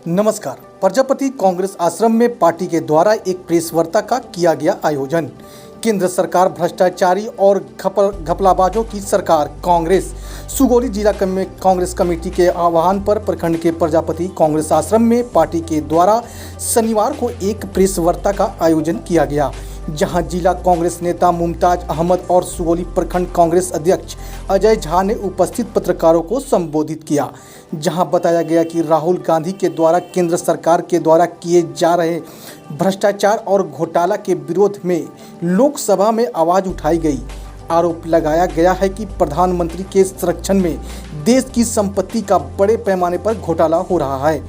नमस्कार। प्रजापति कांग्रेस आश्रम में पार्टी के द्वारा एक प्रेस वार्ता का किया गया आयोजन। केंद्र सरकार भ्रष्टाचारी और घपलाबाजों की सरकार कांग्रेस। सुगौली जिला कांग्रेस कमेटी के आह्वान पर प्रखंड के प्रजापति कांग्रेस आश्रम में पार्टी के द्वारा शनिवार को एक प्रेस वार्ता का आयोजन किया गया, जहां जिला कांग्रेस नेता मुमताज अहमद और सुगौली प्रखंड कांग्रेस अध्यक्ष अजय झा ने उपस्थित पत्रकारों को संबोधित किया। जहां बताया गया कि राहुल गांधी के द्वारा केंद्र सरकार के द्वारा किए जा रहे भ्रष्टाचार और घोटाला के विरोध में लोकसभा में आवाज़ उठाई गई। आरोप लगाया गया है कि प्रधानमंत्री के संरक्षण में देश की संपत्ति का बड़े पैमाने पर घोटाला हो रहा है।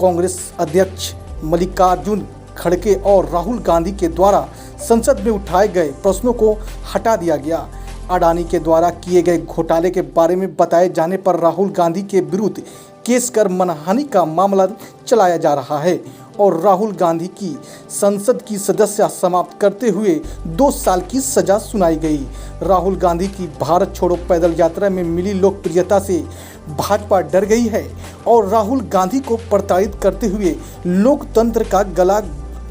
कांग्रेस अध्यक्ष मल्लिकार्जुन खड़गे और राहुल गांधी के द्वारा संसद में उठाए गए प्रश्नों को हटा दिया गया। अडानी के द्वारा किए गए घोटाले के बारे में बताए जाने पर राहुल गांधी के विरुद्ध केस कर मानहानि का मामला चलाया जा रहा है और राहुल गांधी की संसद की सदस्यता समाप्त करते हुए 2 साल की सजा सुनाई गई। राहुल गांधी की भारत छोड़ो पैदल यात्रा में मिली लोकप्रियता से भाजपा डर गई है और राहुल गांधी को प्रताड़ित करते हुए लोकतंत्र का गला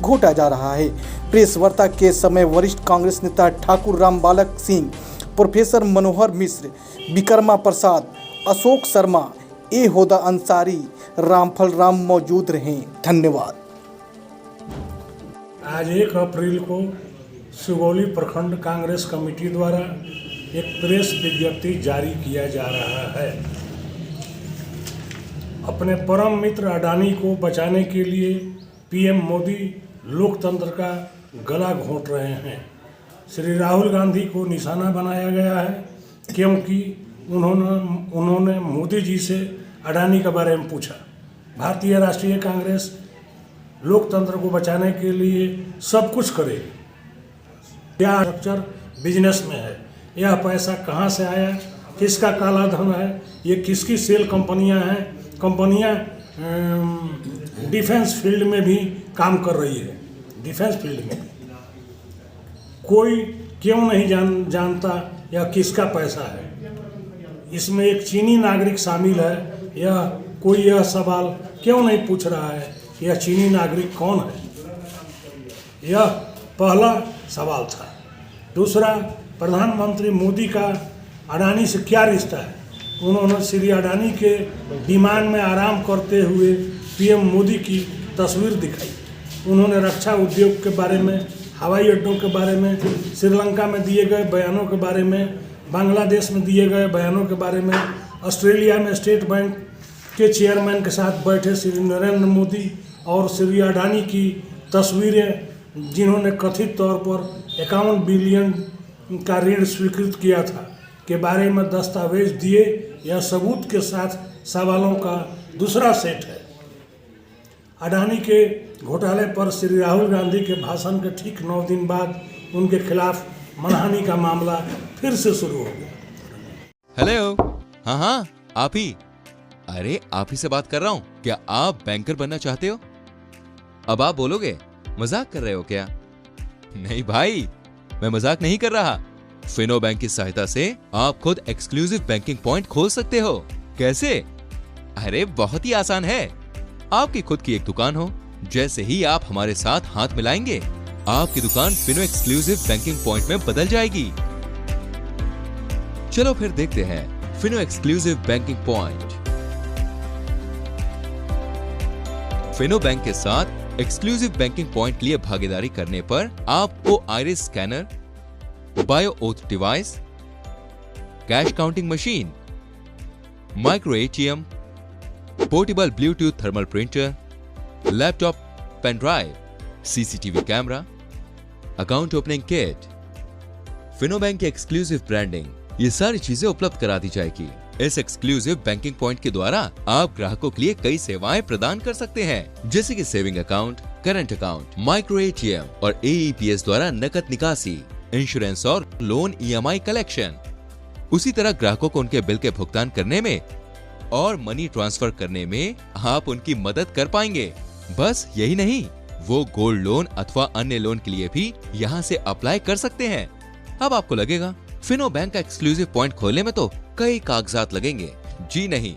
घोटा जा रहा है। प्रेस वार्ता के समय वरिष्ठ कांग्रेस नेता ठाकुर रामबालक सिंह, प्रोफेसर मनोहर मिश्र, विक्रमा प्रसाद, अशोक शर्मा, ए होदा अंसारी, रामफल राम मौजूद रहे। धन्यवाद। आज 1 अप्रैल को सुगौली प्रखंड कांग्रेस कमेटी द्वारा एक प्रेस विज्ञप्ति जारी किया जा रहा है। अपने परम मित्र अडानी को बचाने के लिए पीएम मोदी लोकतंत्र का गला घोंट रहे हैं। श्री राहुल गांधी को निशाना बनाया गया है क्योंकि उन्होंने मोदी जी से अडानी के बारे में पूछा। भारतीय राष्ट्रीय कांग्रेस लोकतंत्र को बचाने के लिए सब कुछ करेगी। यह स्ट्रक्चर बिजनेस में है, यह पैसा कहाँ से आया, किसका काला धन है, ये किसकी सेल कंपनियां हैं। कंपनियां डिफेंस फील्ड में भी काम कर रही है। डिफेंस फील्ड में कोई क्यों नहीं जानता यह किसका पैसा है। इसमें एक चीनी नागरिक शामिल है, कोई यह सवाल क्यों नहीं पूछ रहा है यह चीनी नागरिक कौन है। यह पहला सवाल था। दूसरा, प्रधानमंत्री मोदी का अडानी से क्या रिश्ता है। उन्होंने श्री अडानी के विमान में आराम करते हुए पीएम मोदी की तस्वीर दिखाई। उन्होंने रक्षा उद्योग के बारे में, हवाई अड्डों के बारे में, श्रीलंका में दिए गए बयानों के बारे में, बांग्लादेश में दिए गए बयानों के बारे में, ऑस्ट्रेलिया में स्टेट बैंक के चेयरमैन के साथ बैठे श्री नरेंद्र मोदी और श्री अडानी की तस्वीरें, जिन्होंने कथित तौर पर 51 बिलियन का ऋण स्वीकृत किया था, के बारे में दस्तावेज दिए। यह सबूत के साथ सवालों का दूसरा सेट है। अडानी के घोटाले पर श्री राहुल गांधी के भाषण के ठीक 9 दिन बाद उनके खिलाफ मानहानि का मामला फिर से शुरू हो गया। हेलो, हाँ, आप ही। अरे, आप ही से बात कर रहा हूँ। क्या आप बैंकर बनना चाहते हो? अब आप बोलोगे मजाक कर रहे हो क्या? नहीं भाई, मैं मजाक नहीं कर रहा। फिनो बैंक की सहायता से आप खुद एक्सक्लूसिव बैंकिंग पॉइंट खोल सकते हो। कैसे? अरे बहुत ही आसान है। आपकी खुद की एक दुकान हो। जैसे ही आप हमारे साथ हाथ मिलाएंगे, आपकी दुकान फिनो एक्सक्लूसिव बैंकिंग पॉइंट में बदल जाएगी। चलो फिर देखते हैं Fino exclusive banking point. Fino bank के साथ एक्सक्लूसिव बैंकिंग पॉइंट के लिए भागीदारी करने पर आपको iris scanner, bio auth device, cash counting machine, micro ATM, portable Bluetooth thermal printer, laptop, pen drive, CCTV camera, account opening kit, Fino bank की एक्सक्लूसिव ब्रांडिंग, ये सारी चीजें उपलब्ध करा दी जाएगी। इस एक्सक्लूसिव बैंकिंग पॉइंट के द्वारा आप ग्राहकों के लिए कई सेवाएं प्रदान कर सकते हैं, जैसे कि saving account, current account, micro ATM और एईपीएस द्वारा नकद निकासी, इंश्योरेंस और लोन ईएमआई कलेक्शन। उसी तरह ग्राहकों को उनके बिल के भुगतान करने में और मनी ट्रांसफर करने में आप उनकी मदद कर पाएंगे। बस यही नहीं, वो गोल्ड लोन अथवा अन्य लोन के लिए भी यहाँ से अप्लाई कर सकते हैं। अब आपको लगेगा फिनो बैंक का एक्सक्लूसिव पॉइंट खोलने में तो कई कागजात लगेंगे। जी नहीं,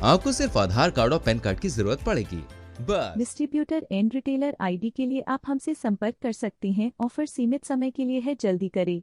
आपको सिर्फ आधार कार्ड और पैन कार्ड की जरूरत पड़ेगी बस। डिस्ट्रीब्यूटर एंड रिटेलर आईडी के लिए आप हमसे संपर्क कर सकते हैं। ऑफर सीमित समय के लिए है, जल्दी करें।